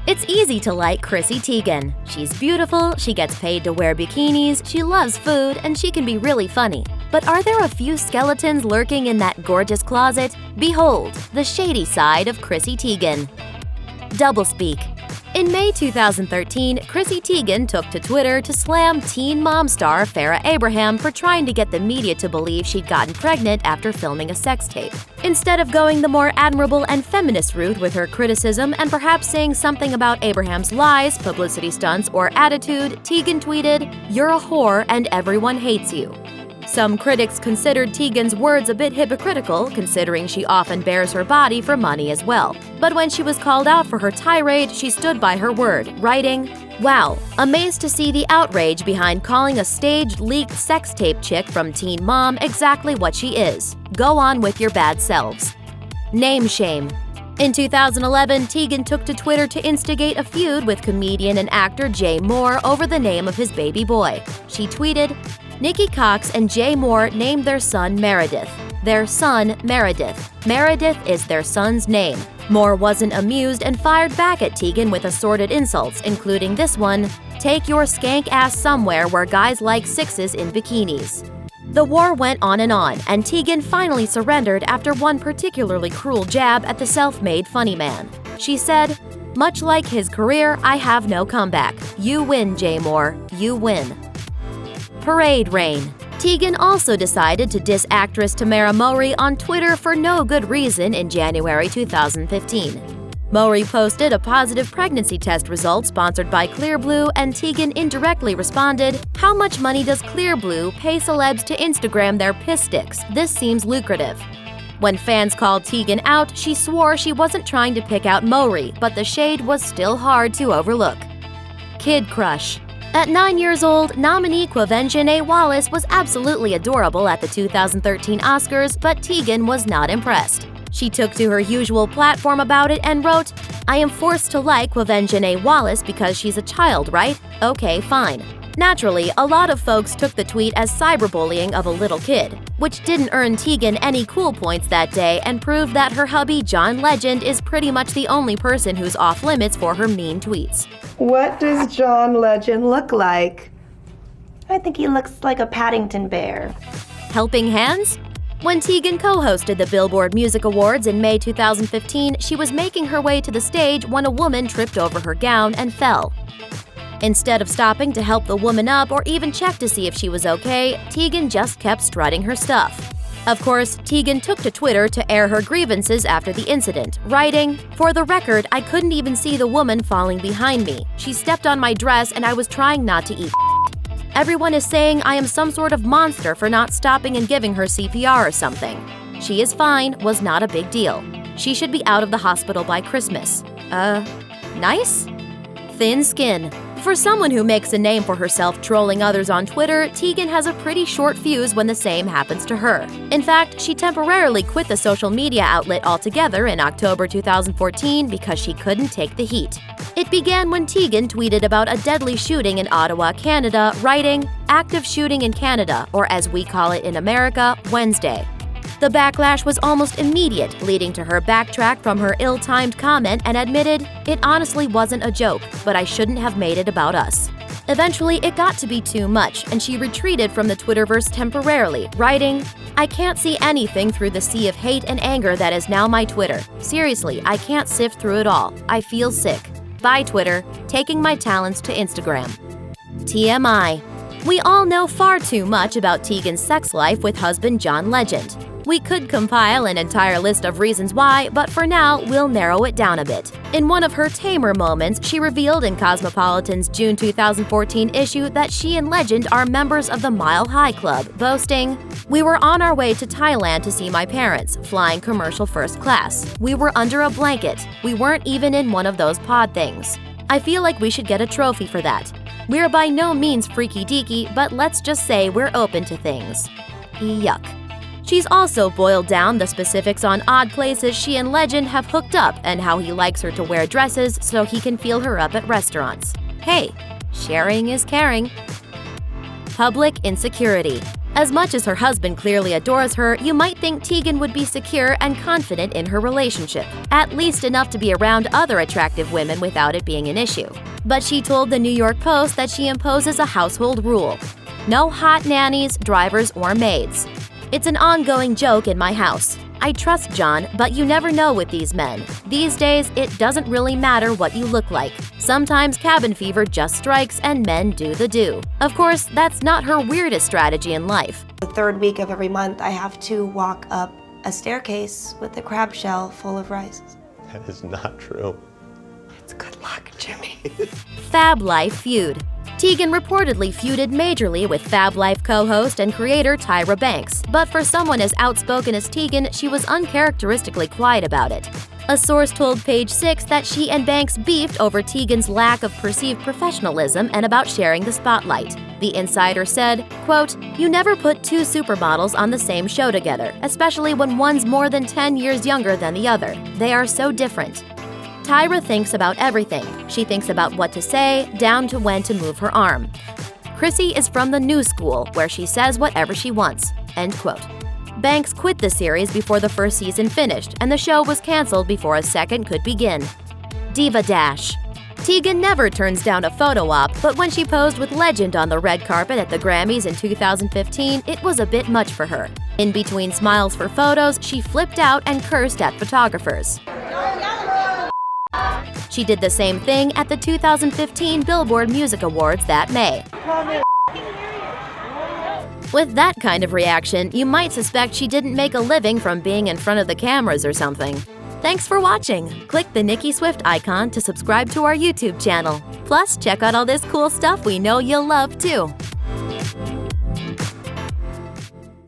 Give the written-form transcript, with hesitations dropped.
It's easy to like Chrissy Teigen. She's beautiful, she gets paid to wear bikinis, she loves food, and she can be really funny. But are there a few skeletons lurking in that gorgeous closet? Behold, the shady side of Chrissy Teigen. Doublespeak. In May 2013, Chrissy Teigen took to Twitter to slam teen mom star Farrah Abraham for trying to get the media to believe she'd gotten pregnant after filming a sex tape. Instead of going the more admirable and feminist route with her criticism and perhaps saying something about Abraham's lies, publicity stunts, or attitude, Teigen tweeted, "You're a whore and everyone hates you." Some critics considered Teigen's words a bit hypocritical, considering she often bears her body for money as well. But when she was called out for her tirade, she stood by her word, writing, "Wow, amazed to see the outrage behind calling a staged, leaked sex tape chick from Teen Mom exactly what she is. Go on with your bad selves." Name shame. In 2011, Teigen took to Twitter to instigate a feud with comedian and actor Jay Moore over the name of his baby boy. She tweeted, "Nikki Cox and Jay Moore named their son Meredith. Their son, Meredith. Meredith is their son's name." Moore wasn't amused and fired back at Teigen with assorted insults, including this one, "Take your skank ass somewhere where guys like sixes in bikinis." The war went on, and Teigen finally surrendered after one particularly cruel jab at the self-made funny man. She said, "Much like his career, I have no comeback. You win, Jay Moore. You win." Parade reign. Teigen also decided to diss actress Tamara Mowry on Twitter for no good reason in January 2015. Mowry posted a positive pregnancy test result sponsored by Clearblue, and Teigen indirectly responded, "How much money does Clearblue pay celebs to Instagram their piss sticks? This seems lucrative." When fans called Teigen out, she swore she wasn't trying to pick out Mowry, but the shade was still hard to overlook. Kid crush. At 9 years old, nominee Quvenzhané Wallis was absolutely adorable at the 2013 Oscars, but Teigen was not impressed. She took to her usual platform about it and wrote, "I am forced to like Quvenzhané Wallis because she's a child, right? Okay, fine." Naturally, a lot of folks took the tweet as cyberbullying of a little kid, which didn't earn Teigen any cool points that day and proved that her hubby John Legend is pretty much the only person who's off limits for her mean tweets. What does John Legend look like? I think he looks like a Paddington bear. Helping hands? When Teigen co-hosted the Billboard Music Awards in May 2015, she was making her way to the stage when a woman tripped over her gown and fell. Instead of stopping to help the woman up or even check to see if she was okay, Teigen just kept strutting her stuff. Of course, Teigen took to Twitter to air her grievances after the incident, writing, "For the record, I couldn't even see the woman falling behind me. She stepped on my dress and I was trying not to eat. Everyone is saying I am some sort of monster for not stopping and giving her CPR or something. She is fine, was not a big deal. She should be out of the hospital by Christmas. Nice? Thin skin." For someone who makes a name for herself trolling others on Twitter, Teigen has a pretty short fuse when the same happens to her. In fact, she temporarily quit the social media outlet altogether in October 2014 because she couldn't take the heat. It began when Teigen tweeted about a deadly shooting in Ottawa, Canada, writing, "Active shooting in Canada," or as we call it in America, Wednesday. The backlash was almost immediate, leading to her backtrack from her ill-timed comment and admitted, "It honestly wasn't a joke, but I shouldn't have made it about us." Eventually, it got to be too much, and she retreated from the Twitterverse temporarily, writing, "I can't see anything through the sea of hate and anger that is now my Twitter. Seriously, I can't sift through it all. I feel sick. Bye, Twitter. Taking my talents to Instagram." TMI. We all know far too much about Teigen's sex life with husband John Legend. We could compile an entire list of reasons why, but for now, we'll narrow it down a bit. In one of her tamer moments, she revealed in Cosmopolitan's June 2014 issue that she and Legend are members of the Mile High Club, boasting, "We were on our way to Thailand to see my parents, flying commercial first class. We were under a blanket. We weren't even in one of those pod things. I feel like we should get a trophy for that. We're by no means freaky-deaky, but let's just say we're open to things." Yuck. She's also boiled down the specifics on odd places she and Legend have hooked up and how he likes her to wear dresses so he can feel her up at restaurants. Hey, sharing is caring. Public insecurity. As much as her husband clearly adores her, you might think Teigen would be secure and confident in her relationship, at least enough to be around other attractive women without it being an issue. But she told the New York Post that she imposes a household rule: no hot nannies, drivers, or maids. It's an ongoing joke in my house. I trust John, but you never know with these men. These days, it doesn't really matter what you look like. Sometimes cabin fever just strikes and men do the do. Of course, that's not her weirdest strategy in life. The third week of every month, I have to walk up a staircase with a crab shell full of rice. That is not true. It's good luck, Jimmy. FABlife feud. Teigen reportedly feuded majorly with FABlife co-host and creator Tyra Banks, but for someone as outspoken as Teigen, she was uncharacteristically quiet about it. A source told Page Six that she and Banks beefed over Teigen's lack of perceived professionalism and about sharing the spotlight. The insider said, quote, "You never put two supermodels on the same show together, especially when one's more than 10 years younger than the other. They are so different." Tyra thinks about everything. She thinks about what to say, down to when to move her arm. Chrissy is from the new school, where she says whatever she wants. End quote. Banks quit the series before the first season finished, and the show was canceled before a second could begin. Diva dash. Teigen never turns down a photo op, but when she posed with Legend on the red carpet at the Grammys in 2015, it was a bit much for her. In between smiles for photos, she flipped out and cursed at photographers. She did the same thing at the 2015 Billboard Music Awards that May. With that kind of reaction, you might suspect she didn't make a living from being in front of the cameras or something. Thanks for watching! Click the Nicki Swift icon to subscribe to our YouTube channel. Plus, check out all this cool stuff we know you'll love too.